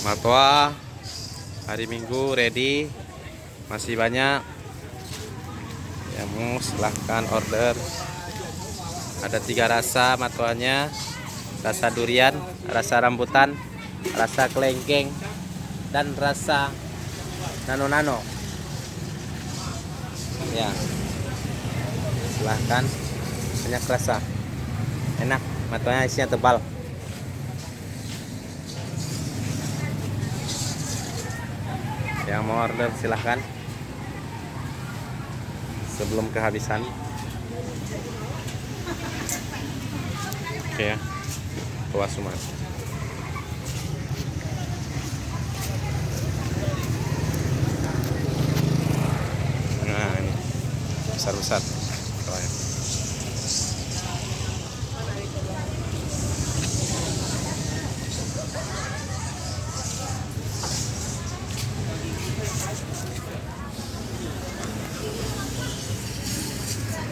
Matwa hari Minggu ready, masih banyak ya, mau silahkan order. Ada 3 rasa matwanya: rasa durian, rasa rambutan, rasa kelengkeng, dan rasa nano-nano ya. Silahkan, banyak rasa, enak, matwanya isinya tebal. Yang mau order silahkan sebelum kehabisan. Oke ya, Tua Sumat. Nah ini besar-besar.